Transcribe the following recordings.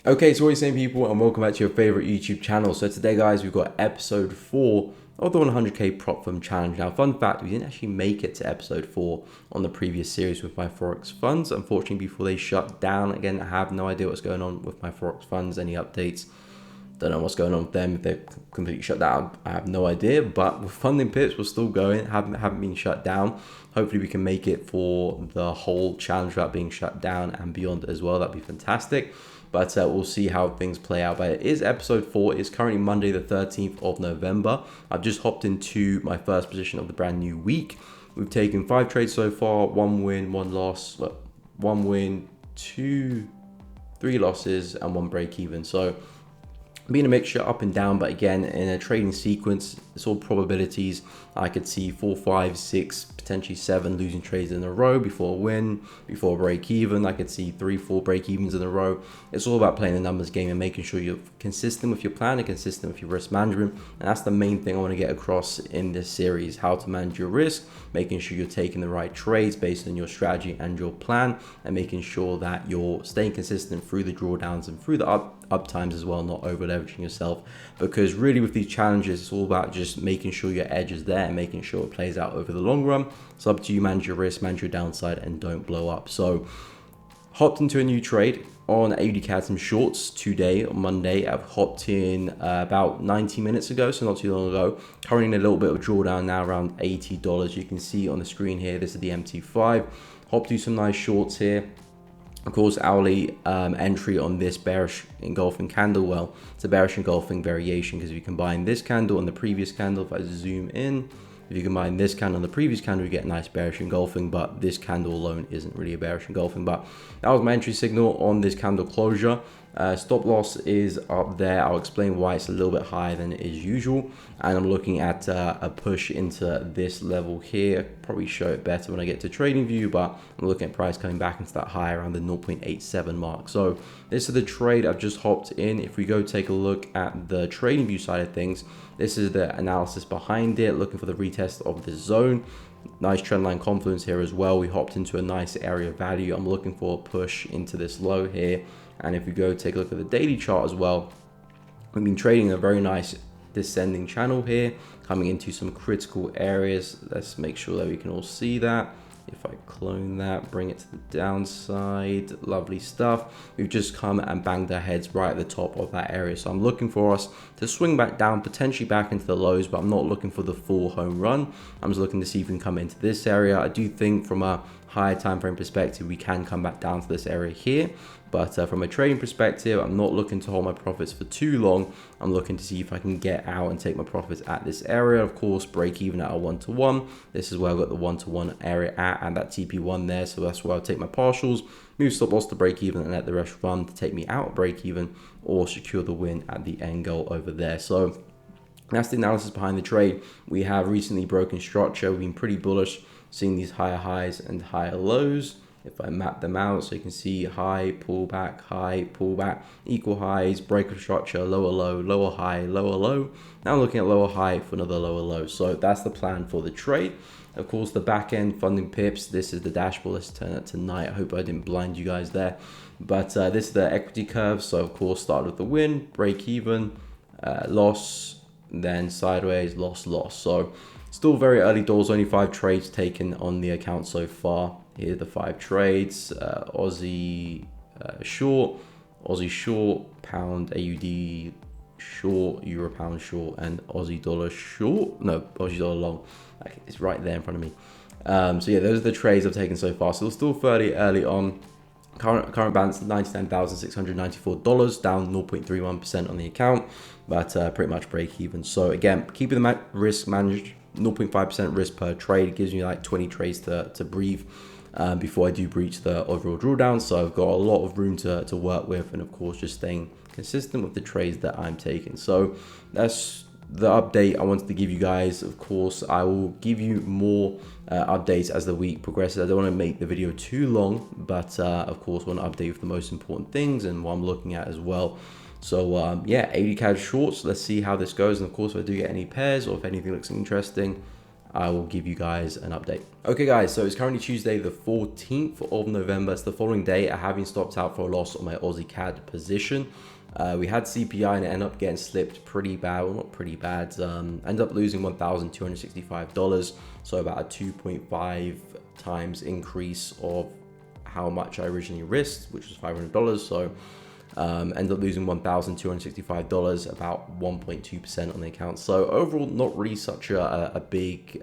Okay, so what are you saying, people, and welcome back to your favorite YouTube channel. So today, guys, we've got episode 4 of the 100k prop firm challenge. Now, fun fact, we didn't actually make it to episode 4 on the previous series with my Forex funds. Unfortunately, before they shut down, again, I have no idea what's going on with my Forex funds, any updates. Don't know what's going on with them. If they're completely shut down, I have no idea. But with funding pips, we're still going, haven't been shut down. Hopefully we can make it for the whole challenge without being shut down and beyond as well. That'd be fantastic. But we'll see how things play out. But it is episode 4. It's currently Monday the 13th of November. I've just hopped into my first position of the brand new week. We've taken 5 trades so far, 1 win, 1 loss, 1 win, 3 losses, and 1 break even. So being a mixture up and down, but again, in a trading sequence, it's all probabilities. I could see 4, 5, 6, potentially 7 losing trades in a row before a win, before a break even. I could see 3, 4 break evens in a row. It's all about playing the numbers game and making sure you're consistent with your plan and consistent with your risk management. And that's the main thing I want to get across in this series: how to manage your risk, making sure you're taking the right trades based on your strategy and your plan, and making sure that you're staying consistent through the drawdowns and through the up times as well, not over leveraging yourself. Because really with these challenges, it's all about just making sure your edge is there and making sure it plays out over the long run. It's up to you. Manage your risk, manage your downside, and don't blow up. So hopped into a new trade on AUDCAD, some shorts today on Monday. I've hopped in about 90 minutes ago, so not too long ago. Currently in a little bit of drawdown now, around $80. You can see on the screen here, this is the MT5. Hopped to some nice shorts here. Of course, hourly entry on this bearish engulfing candle. Well, it's a bearish engulfing variation, because if you combine this candle and the previous candle, if I zoom in, if you combine this candle and the previous candle, you get a nice bearish engulfing, but this candle alone isn't really a bearish engulfing. But that was my entry signal on this candle closure. Stop loss is up there. I'll explain why it's a little bit higher than it is usual. And I'm looking at a push into this level here. Probably show it better when I get to trading view, but I'm looking at price coming back into that high around the 0.87 mark. So this is the trade I've just hopped in. If we go take a look at the trading view side of things, this is the analysis behind it, looking for the retest of this zone. Nice trendline confluence here as well. We hopped into a nice area of value. I'm looking for a push into this low here. And if we go take a look at the daily chart as well, we've been trading a very nice descending channel here, coming into some critical areas. Let's make sure that we can all see that. If I clone that, bring it to the downside, lovely stuff. We've just come and banged our heads right at the top of that area. So I'm looking for us to swing back down, potentially back into the lows, but I'm not looking for the full home run. I'm just looking to see if we can come into this area. I do think from a higher time frame perspective, we can come back down to this area here. But from a trading perspective, I'm not looking to hold my profits for too long. I'm looking to see if I can get out and take my profits at this area. Of course, break even at a 1-to-1. This is where I've got the 1-to-1 area at, and that TP1 there. So that's where I'll take my partials, move stop loss to break even, and let the rest run to take me out at break even or secure the win at the end goal over there. So that's the analysis behind the trade. We have recently broken structure. We've been pretty bullish, seeing these higher highs and higher lows. If I map them out, so you can see high, pullback, equal highs, break of structure, lower low, lower high, lower low. Now I'm looking at lower high for another lower low. So that's the plan for the trade. Of course, the back end funding pips, this is the dashboard. Let's turn it to night. I hope I didn't blind you guys there. But this is the equity curve. So of course, start with the win, break even, loss, then sideways, loss, loss. So still very early doors, only 5 trades taken on the account so far. Here are the 5 trades: Aussie short, pound AUD short, euro pound short, and Aussie dollar short. No, Aussie dollar long. Okay, it's right there in front of me. So yeah, those are the trades I've taken so far. So still fairly early on. Current balance $99,694, down 0.31% on the account, but pretty much break even. So again, keeping the risk managed, 0.5% risk per trade. It gives me like 20 trades to breathe before I do breach the overall drawdown. So I've got a lot of room to work with, and of course just staying consistent with the trades that I'm taking. So that's the update I wanted to give you guys. Of course, I will give you more updates as the week progresses. I don't want to make the video too long, but of course I want to update with the most important things and what I'm looking at as well. So yeah, AUDCAD shorts, let's see how this goes. And of course, if I do get any pairs or if anything looks interesting, I will give you guys an update. Okay guys, so it's currently Tuesday the 14th of November. It's the following day. I have been stopped out for a loss on my AUDCAD position. We had CPI and it ended up getting slipped pretty bad. Well, not pretty bad. Ended up losing $1,265. So about a 2.5 times increase of how much I originally risked, which was $500. So ended up losing $1,265, about 1.2% on the account. So overall, not really such a big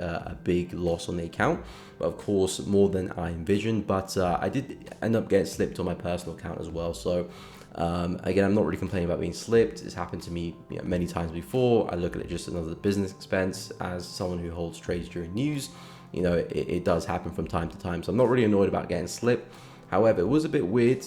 loss on the account, but of course more than I envisioned. But I did end up getting slipped on my personal account as well. So again, I'm not really complaining about being slipped. It's happened to me many times before. I look at it just another business expense. As someone who holds trades during news, it does happen from time to time. So I'm not really annoyed about getting slipped. However, it was a bit weird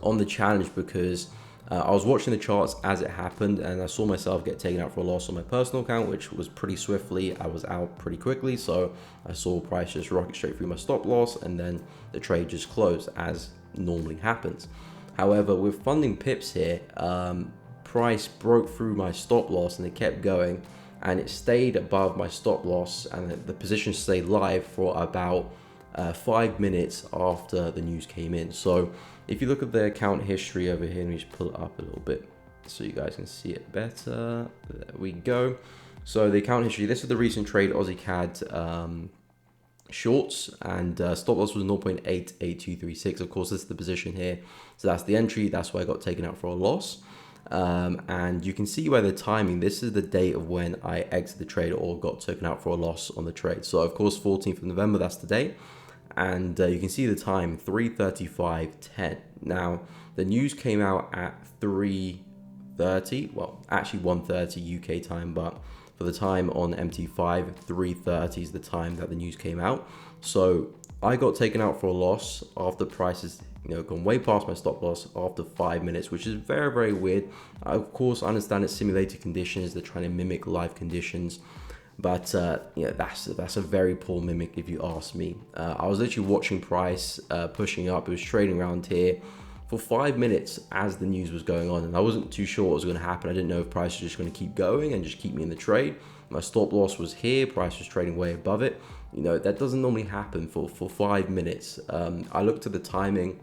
on the challenge because I was watching the charts as it happened and I saw myself get taken out for a loss on my personal account, which was pretty swiftly. I was out pretty quickly, so I saw price just rocket straight through my stop loss and then the trade just closed as normally happens. However, with funding pips here, price broke through my stop loss and it kept going and it stayed above my stop loss and the position stayed live for about 5 minutes after the news came in. So if you look at the account history over here, let me just pull it up a little bit so you guys can see it better. There we go. So the account history, this is the recent trade AUDCAD shorts, and stop loss was 0.88236. Of course, this is the position here. So that's the entry. That's why I got taken out for a loss. And you can see by the timing, this is the date of when I exited the trade or got taken out for a loss on the trade. So of course, 14th of November, that's the date. And you can see the time, 3:35:10. Now, the news came out at 3:30, well, actually 1:30 UK time, but for the time on MT5, 3:30 is the time that the news came out. So I got taken out for a loss after prices, gone way past my stop loss after 5 minutes, which is very, very weird. Of course, I understand it's simulated conditions. They're trying to mimic live conditions. But that's a very poor mimic if you ask me. I was literally watching price pushing up. It was trading around here for 5 minutes as the news was going on, and I wasn't too sure what was going to happen. I didn't know if price was just going to keep going and just keep me in the trade. My stop loss was here. Price was trading way above it. That doesn't normally happen for 5 minutes. I looked at the timing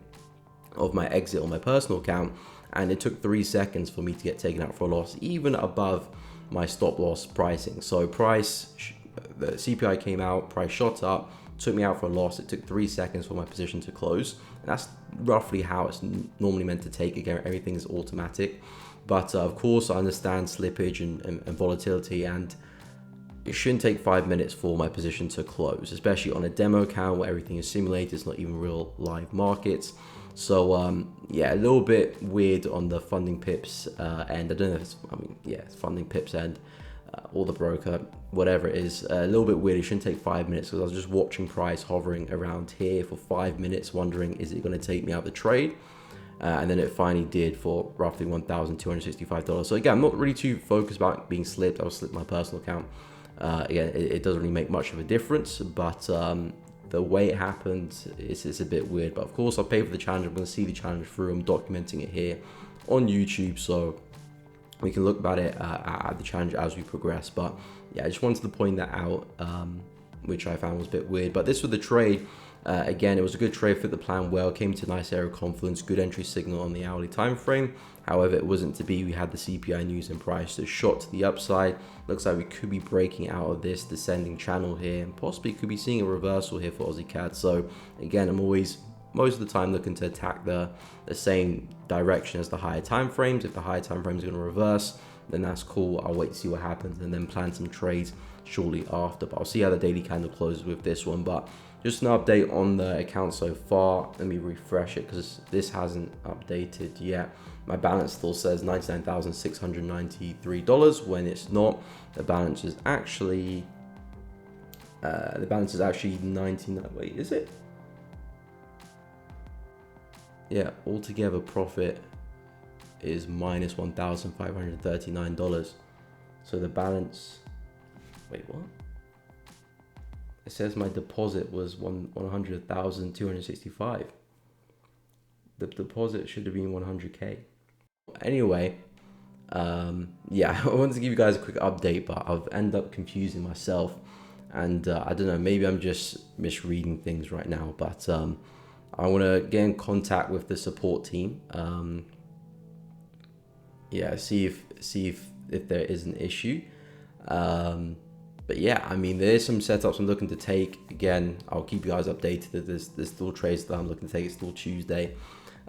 of my exit on my personal account, and it took 3 seconds for me to get taken out for a loss, even above my stop loss pricing. So the CPI came out, price shot up, took me out for a loss. It took 3 seconds for my position to close. And that's roughly how it's normally meant to take. Again, everything is automatic. But of course, I understand slippage and volatility, and it shouldn't take 5 minutes for my position to close, especially on a demo account where everything is simulated. It's not even real live markets. So yeah, a little bit weird on the funding pips end. I don't know if it's funding pips end or the broker, whatever it is. A little bit weird. It shouldn't take 5 minutes because I was just watching price hovering around here for 5 minutes, wondering, is it going to take me out of the trade? And then it finally did for roughly $1,265. So again, I'm not really too focused about being slipped. I was slipped my personal account. Again, it doesn't really make much of a difference, but the way it happened is a bit weird. But of course, I'll pay for the challenge. I'm going to see the challenge through. I'm documenting it here on YouTube, so we can look about it at the challenge as we progress. But yeah, I just wanted to point that out, which I found was a bit weird. But this was the trade. Again, it was a good trade, fit the plan well, came to a nice area of confluence, good entry signal on the hourly time frame. However, it wasn't to be. We had the CPI news and price that shot to the upside. Looks like we could be breaking out of this descending channel here and possibly could be seeing a reversal here for AUDCAD. So again, I'm always, most of the time, looking to attack the same direction as the higher time frames. If the higher time frames are going to reverse, then that's cool. I'll wait to see what happens and then plan some trades shortly after. But I'll see how the daily candle closes with this one. But just an update on the account so far. Let me refresh it because this hasn't updated yet. My balance still says $99,693 when it's not. The balance is actually 99. Wait, is it? Yeah, altogether profit is minus $1,539. So the balance. Wait, what? It says my deposit was 100,265. The deposit should have been 100K. Anyway, Yeah, I wanted to give you guys a quick update, but I've ended up confusing myself, and I don't know, maybe I'm just misreading things right now, but I want to get in contact with the support team. Yeah, see if there is an issue. But yeah, I mean, there's some setups I'm looking to take. Again, I'll keep you guys updated that there's still trades that I'm looking to take. It's still Tuesday.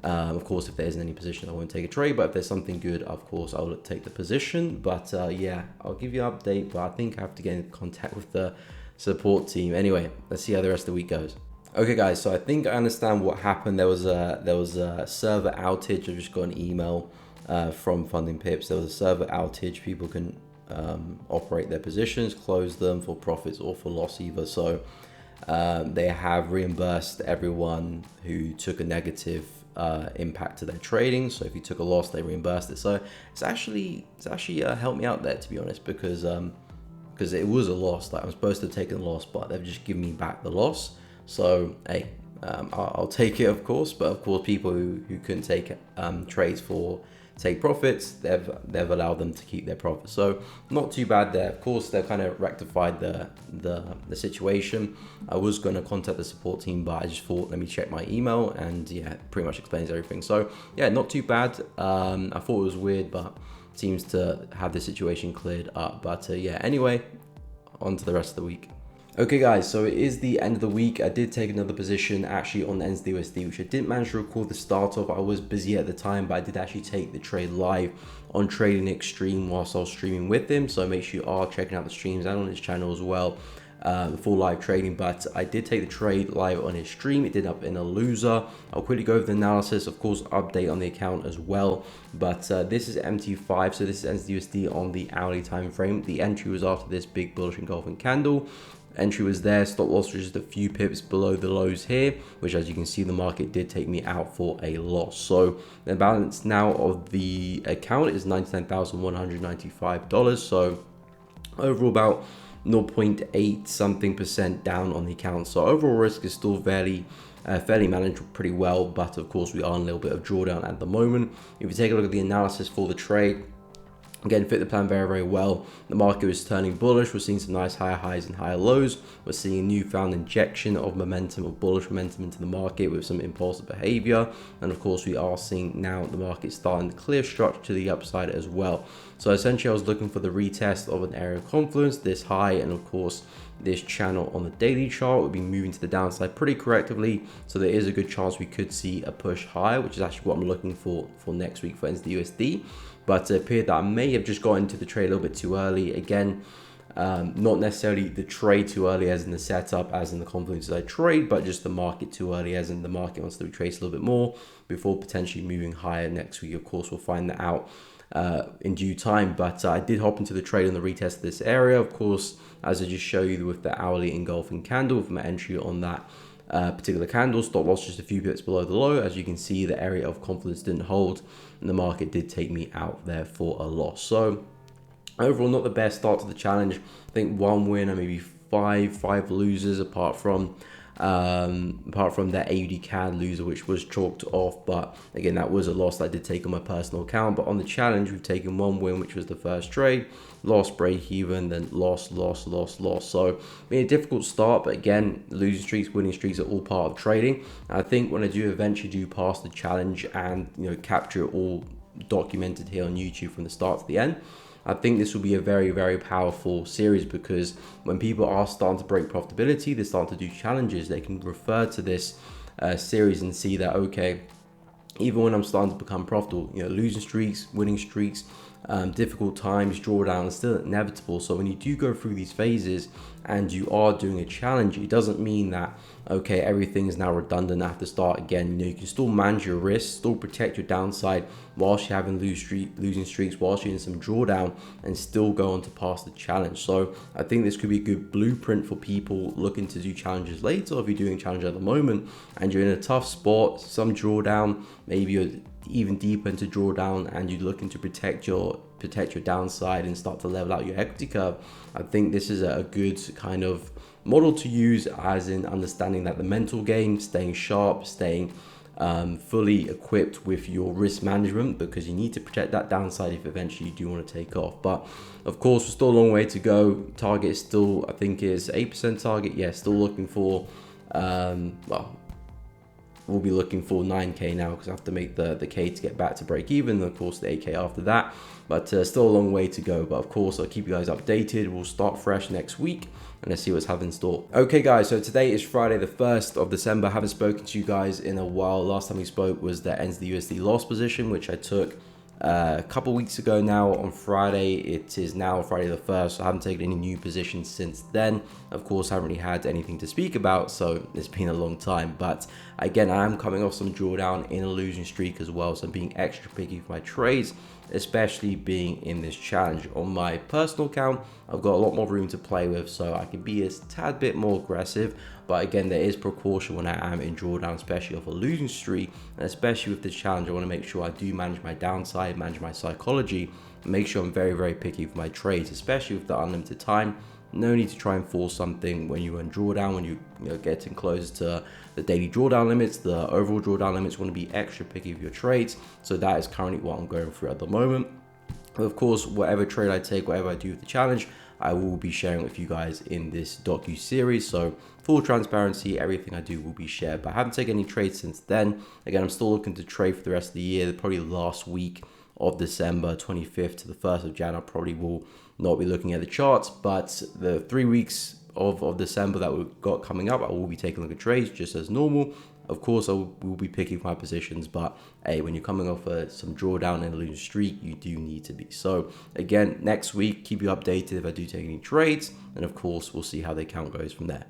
Of course, if there isn't any position, I won't take a trade. But if there's something good, of course, I'll take the position. But yeah, I'll give you an update. But I think I have to get in contact with the support team. Anyway, let's see how the rest of the week goes. Okay, guys. So I think I understand what happened. There was a server outage. I just got an email from Funding Pips. There was a server outage. People can operate their positions, close them for profits or for loss either. So they have reimbursed everyone who took a negative impact to their trading. So if you took a loss, they reimbursed it. So it's actually helped me out there, to be honest, because it was a loss. Like, I'm supposed to have taken a loss, but they've just given me back the loss. So hey, I'll take it, of course. But of course, people who couldn't take trades for take profits, they've allowed them to keep their profits. So not too bad there. Of course, they've kind of rectified the situation. I was going to contact the support team, but I just thought, let me check my email, and yeah, pretty much explains everything. So yeah, not too bad. I thought it was weird, but seems to have the situation cleared up. But yeah, anyway, on to the rest of the week. Okay guys, so it is the end of the week. I did take another position actually on the NZDUSD, which I didn't manage to record the start of. I was busy at the time, but I did actually take the trade live on Trading Extreme whilst I was streaming with him. So make sure you are checking out the streams and on his channel as well for live trading. But I did take the trade live on his stream. It did up in a loser. I'll quickly go over the analysis, of course, update on the account as well. But this is MT5, so this is NZDUSD on the hourly time frame. The entry was after this big bullish engulfing candle. Entry was there, stop loss was just a few pips below the lows here, which, as you can see, the market did take me out for a loss. So the balance now of the account is $99,195. So overall about 0.8 something percent down on the account. So overall risk is still fairly managed pretty well, but of course we are in a little bit of drawdown at the moment. If you take a look at the analysis for the trade, again, fit the plan very, very well. The market was turning bullish. We're seeing some nice higher highs and higher lows. We're seeing a newfound injection of momentum, of bullish momentum into the market with some impulsive behavior. And of course, we are seeing now the market starting to clear structure to the upside as well. So essentially, I was looking for the retest of an area of confluence, this high, and of course, this channel on the daily chart would be moving to the downside pretty correctively. So there is a good chance we could see a push higher, which is actually what I'm looking for next week for NZDUSD. But it appeared that I may have just got into the trade a little bit too early. Again, not necessarily the trade too early as in the setup, as in the confluence I trade, but just the market too early as in the market wants to retrace a little bit more before potentially moving higher next week. Of course, we'll find that out in due time. But I did hop into the trade on the retest of this area. Of course, as I just show you with the hourly engulfing candle with my entry on that particular candle, stop loss just a few pips below the low. As you can see, the area of confluence didn't hold, and the market did take me out there for a loss. So overall, not the best start to the challenge. I think one win and maybe five losers, apart from that AUDCAD loser, which was chalked off. But again, that was a loss that I did take on my personal account. But on the challenge, we've taken one win, which was the first trade, lost, break even, then loss. So a difficult start, but again, losing streaks, winning streaks are all part of trading. I think when I do eventually do pass the challenge and capture it all documented here on YouTube from the start to the end, I think this will be a very, very powerful series, because when people are starting to break profitability, they're starting to do challenges, they can refer to this series and see that, okay, even when I'm starting to become profitable, losing streaks, winning streaks, difficult times, drawdown is still inevitable. So when you do go through these phases and you are doing a challenge, it doesn't mean that, okay, everything is now redundant, I have to start again. You can still manage your risk, still protect your downside whilst you're having losing streaks, whilst you're in some drawdown, and still go on to pass the challenge. So I think this could be a good blueprint for people looking to do challenges later. If you're doing a challenge at the moment and you're in a tough spot, some drawdown, maybe you're even deeper into drawdown and you're looking to protect your downside and start to level out your equity curve, I think this is a good kind of model to use, as in understanding that the mental game, staying sharp, staying fully equipped with your risk management, because you need to protect that downside if eventually you do want to take off. But of course, we're still a long way to go. Target is still, I think, is 8% target. Yeah, still looking for, well, we'll be looking for 9k now, because I have to make the K to get back to break even, and of course the 8k after that. But still a long way to go. But of course, I'll keep you guys updated. We'll start fresh next week, and let's see what's happening in store. Okay guys, so today is Friday the 1st of December. I haven't spoken to you guys in a while. Last time we spoke was the NZDUSD loss position, which I took a couple weeks ago now on Friday. It is now Friday the 1st, so I haven't taken any new positions since then. Of course, I haven't really had anything to speak about, so it's been a long time. But again, I am coming off some drawdown in a losing streak as well, so I'm being extra picky for my trades, especially being in this challenge. On my personal account, I've got a lot more room to play with, so I can be a tad bit more aggressive. But again, there is precaution when I am in drawdown, especially off a losing streak, and especially with this challenge. I want to make sure I do manage my downside, manage my psychology, and make sure I'm very, very picky for my trades, especially with the unlimited time. No need to try and force something when you're in drawdown, when you're getting close to the daily drawdown limits, the overall drawdown limits. You want to be extra picky with your trades. So that is currently what I'm going through at the moment. But of course, whatever trade I take, whatever I do with the challenge, I will be sharing with you guys in this docu-series. So full transparency, everything I do will be shared. But I haven't taken any trades since then. Again, I'm still looking to trade for the rest of the year. Probably last week of December, 25th to the 1st of Jan, I probably will not be looking at the charts. But the 3 weeks of December that we've got coming up, I will be taking a look at trades just as normal. Of course, I will be picking my positions, but hey, when you're coming off some drawdown in a losing streak, you do need to be. So again, next week, keep you updated if I do take any trades, and of course, we'll see how the account goes from there.